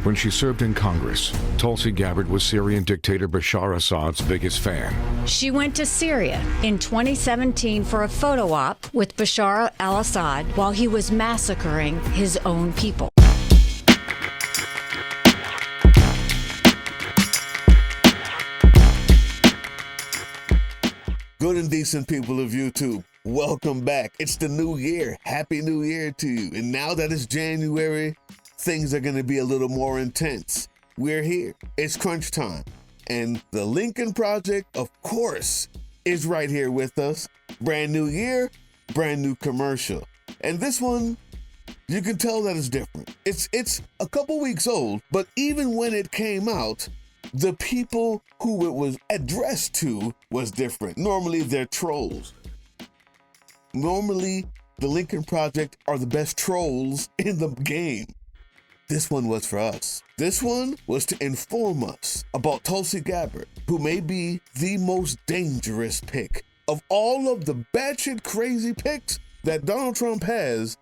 When she served in Congress, Tulsi Gabbard was Syrian dictator Bashar Assad's biggest fan. She went to Syria in 2017 for a photo op with Bashar al-Assad while he was massacring his own people. Good and decent people of YouTube, welcome back. It's the new year. Happy New Year to you. And now that it's January, things are going to be a little more intense. We're here. It's crunch time. And the Lincoln Project, of course, is right here with us. Brand new year, brand new commercial. And this one, you can tell that it's different. It's a couple weeks old, but even when it came out, the people who it was addressed to was different. Normally, they're trolls. Normally, the Lincoln Project are the best trolls in the game. This one was for us. This one was to inform us about Tulsi Gabbard, who may be the most dangerous pick. Of all of the batshit crazy picks that Donald Trump has,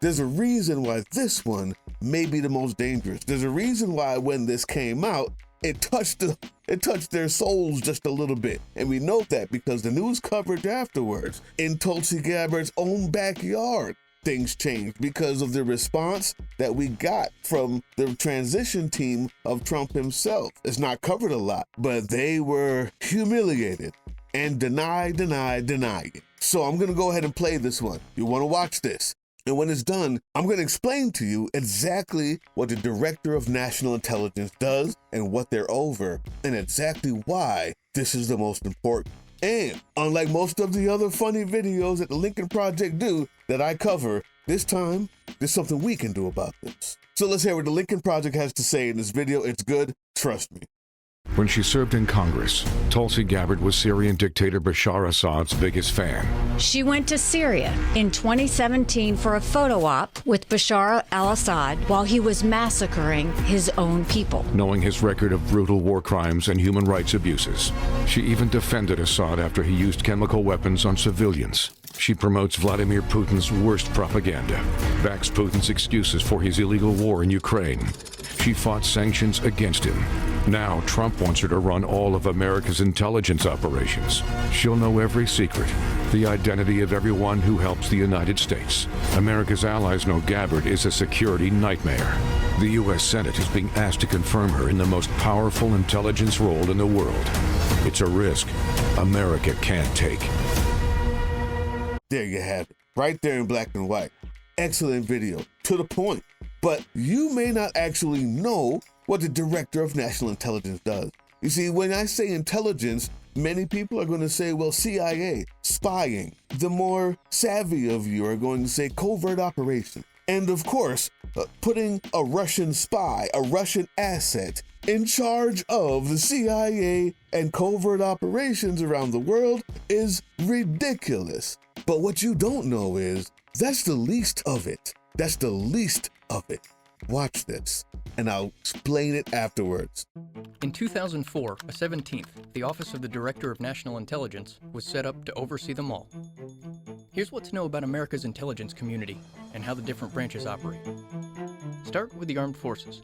there's a reason why this one may be the most dangerous. There's a reason why when this came out, it touched their souls just a little bit. And we know that because the news coverage afterwards in Tulsi Gabbard's own backyard, things changed because of the response that we got from the transition team of Trump himself. It's not covered a lot, but they were humiliated and denied. So I'm gonna go ahead and play this one. You wanna watch this? And when it's done, I'm going to explain to you exactly what the Director of National Intelligence does and what they're over, and exactly why this is the most important. And unlike most of the other funny videos that the Lincoln Project do that I cover, this time, there's something we can do about this. So let's hear what the Lincoln Project has to say in this video. It's good, trust me. When she served in Congress, Tulsi Gabbard was Syrian dictator Bashar Assad's biggest fan. She went to Syria in 2017 for a photo op with Bashar al-Assad while he was massacring his own people. Knowing his record of brutal war crimes and human rights abuses, she even defended Assad after he used chemical weapons on civilians. She promotes Vladimir Putin's worst propaganda, backs Putin's excuses for his illegal war in Ukraine. She fought sanctions against him. Now Trump wants her to run all of America's intelligence operations. She'll know every secret, the identity of everyone who helps the United States. America's allies know Gabbard is a security nightmare. The U.S. Senate is being asked to confirm her in the most powerful intelligence role in the world. It's a risk America can't take. There you have it, right there in black and white. Excellent video, to the point. But you may not actually know what the Director of National Intelligence does. You see, when I say intelligence, many people are going to say, well, CIA, spying. The more savvy of you are going to say covert operation. And of course, putting a Russian spy, a Russian asset, in charge of the CIA and covert operations around the world is ridiculous. But what you don't know is that's the least of it. That's the least of it. Watch this, and I'll explain it afterwards. In 2004, a 17th, the Office of the Director of National Intelligence was set up to oversee them all. Here's what to know about America's intelligence community and how the different branches operate. Start with the armed forces.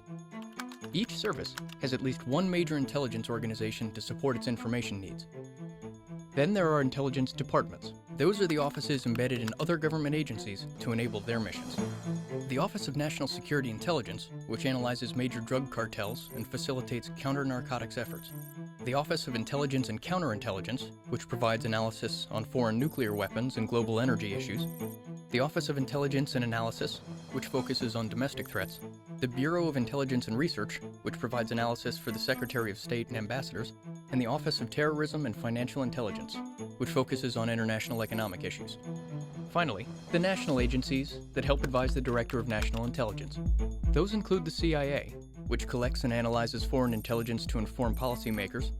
Each service has at least one major intelligence organization to support its information needs. Then there are intelligence departments. Those are the offices embedded in other government agencies to enable their missions. The Office of National Security Intelligence, which analyzes major drug cartels and facilitates counter-narcotics efforts. The Office of Intelligence and Counterintelligence, which provides analysis on foreign nuclear weapons and global energy issues. The Office of Intelligence and Analysis, which focuses on domestic threats. The Bureau of Intelligence and Research, which provides analysis for the Secretary of State and ambassadors. And the Office of Terrorism and Financial Intelligence, which focuses on international economic issues. Finally, the national agencies that help advise the Director of National Intelligence. Those include the CIA, which collects and analyzes foreign intelligence to inform policymakers,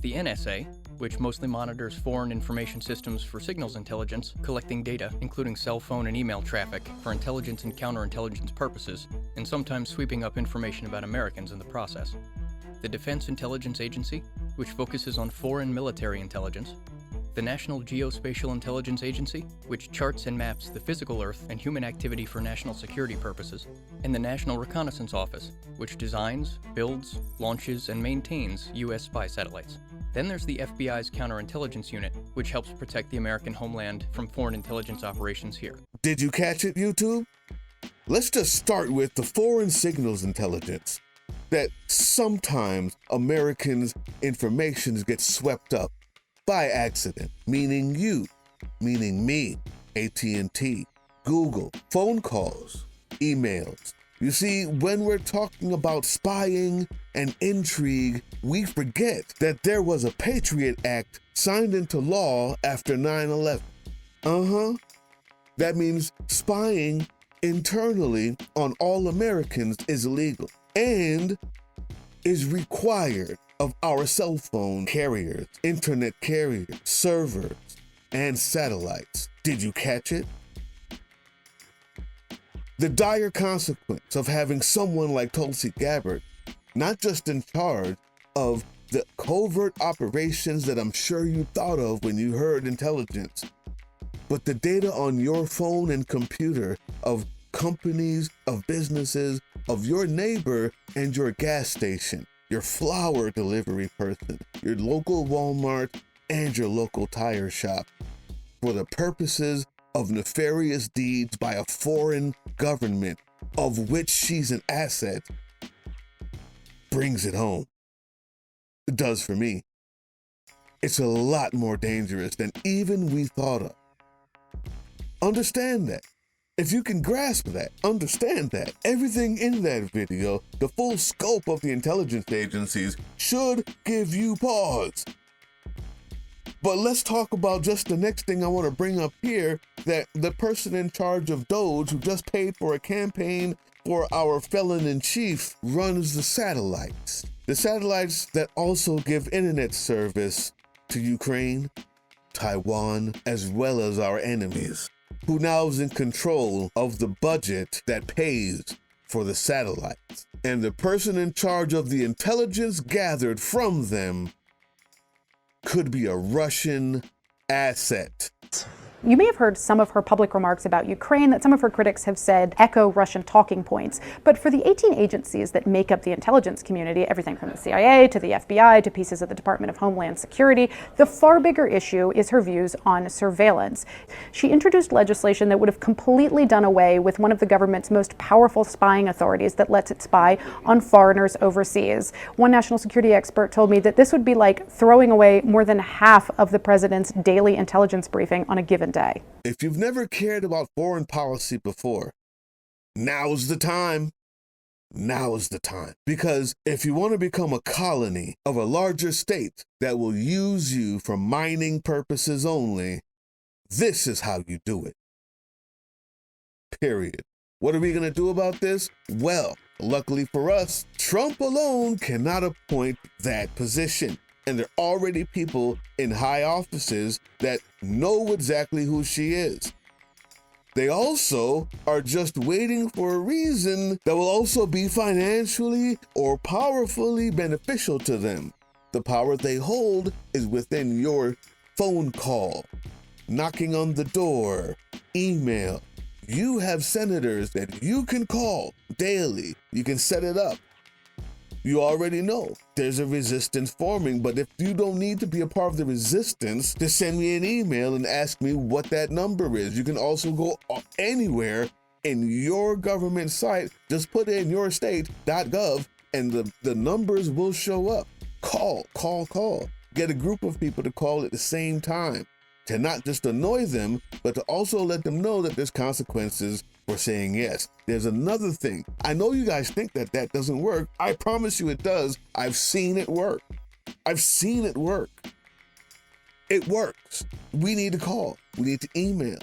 the NSA, which mostly monitors foreign information systems for signals intelligence, collecting data, including cell phone and email traffic, for intelligence and counterintelligence purposes, and sometimes sweeping up information about Americans in the process. The Defense Intelligence Agency, which focuses on foreign military intelligence, the National Geospatial Intelligence Agency, which charts and maps the physical Earth and human activity for national security purposes, and the National Reconnaissance Office, which designs, builds, launches, and maintains U.S. spy satellites. Then there's the FBI's Counterintelligence Unit, which helps protect the American homeland from foreign intelligence operations here. Did you catch it, YouTube? Let's just start with the foreign signals intelligence. That sometimes Americans' information gets swept up by accident, meaning you, meaning me, AT&T, Google, phone calls, emails. You see, when we're talking about spying and intrigue, we forget that there was a Patriot Act signed into law after 9/11. That means spying internally on all Americans is illegal and is required of our cell phone carriers, internet carriers, servers, and satellites. Did you catch it? The dire consequence of having someone like Tulsi Gabbard, not just in charge of the covert operations that I'm sure you thought of when you heard intelligence, but the data on your phone and computer of companies, of businesses, of your neighbor and your gas station, your flower delivery person, your local Walmart, and your local tire shop, for the purposes of nefarious deeds by a foreign government of which she's an asset, brings it home. It does for me. It's a lot more dangerous than even we thought of. Understand that. If you can grasp that, understand that, everything in that video, the full scope of the intelligence agencies, should give you pause. But let's talk about just the next thing I want to bring up here, that the person in charge of Doge, who just paid for a campaign for our felon-in-chief, runs the satellites. The satellites that also give internet service to Ukraine, Taiwan, as well as our enemies, who now is in control of the budget that pays for the satellites. And the person in charge of the intelligence gathered from them could be a Russian asset. You may have heard some of her public remarks about Ukraine that some of her critics have said echo Russian talking points. But for the 18 agencies that make up the intelligence community, everything from the CIA to the FBI to pieces of the Department of Homeland Security, the far bigger issue is her views on surveillance. She introduced legislation that would have completely done away with one of the government's most powerful spying authorities that lets it spy on foreigners overseas. One national security expert told me that this would be like throwing away more than half of the president's daily intelligence briefing on a given day. If you've never cared about foreign policy before, now's the time. Now is the time. Because if you want to become a colony of a larger state that will use you for mining purposes only, this is how you do it. Period. What are we going to do about this? Well, luckily for us, Trump alone cannot appoint that position. And there are already people in high offices that know exactly who she is. They also are just waiting for a reason that will also be financially or powerfully beneficial to them. The power they hold is within your phone call, knocking on the door, email. You have senators that you can call daily. You can set it up. You already know there's a resistance forming, but if you don't need to be a part of the resistance, just send me an email and ask me what that number is. You can also go anywhere in your government site, just put in yourstate.gov and the numbers will show up. Call. Get a group of people to call at the same time, to not just annoy them, but to also let them know that there's consequences for saying yes. There's another thing. I know you guys think that that doesn't work. I promise you it does. I've seen it work. It works. We need to call. We need to email.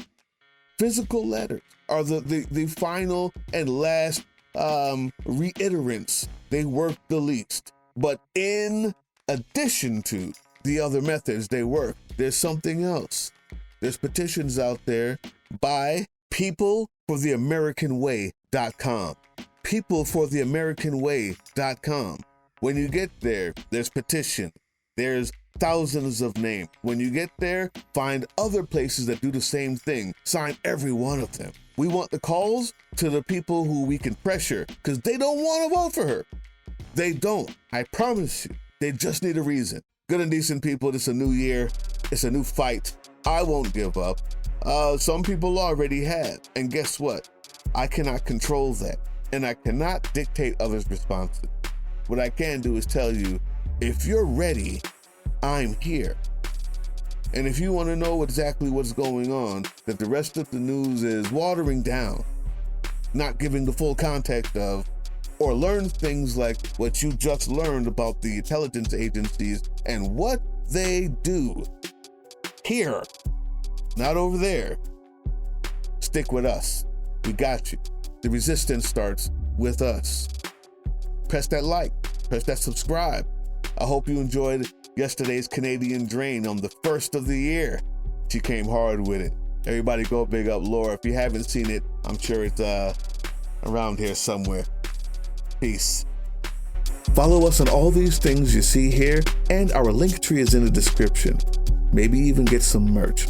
Physical letters are the final and last reiterants. They work the least. But in addition to the other methods they work, there's something else. There's petitions out there by peoplefortheamericanway.com. peoplefortheamericanway.com. When you get there, there's petition. There's thousands of names. When you get there, find other places that do the same thing. Sign every one of them. We want the calls to the people who we can pressure because they don't want to vote for her. They don't. I promise you. They just need a reason. Good and decent people, it's a new year. It's a new fight. I won't give up. Some people already have. And guess what? I cannot control that. And I cannot dictate others' responses. What I can do is tell you, if you're ready, I'm here. And if you want to know exactly what's going on, that the rest of the news is watering down, not giving the full context of, or learn things like what you just learned about the intelligence agencies and what they do here, not over there. Stick with us. We got you. The resistance starts with us. Press that like, press that subscribe. I hope you enjoyed yesterday's Canadian Drain on the first of the year. She came hard with it. Everybody go big up Laura. If you haven't seen it, I'm sure it's around here somewhere. Peace. Follow us on all these things you see here, and our link tree is in the description. Maybe even get some merch.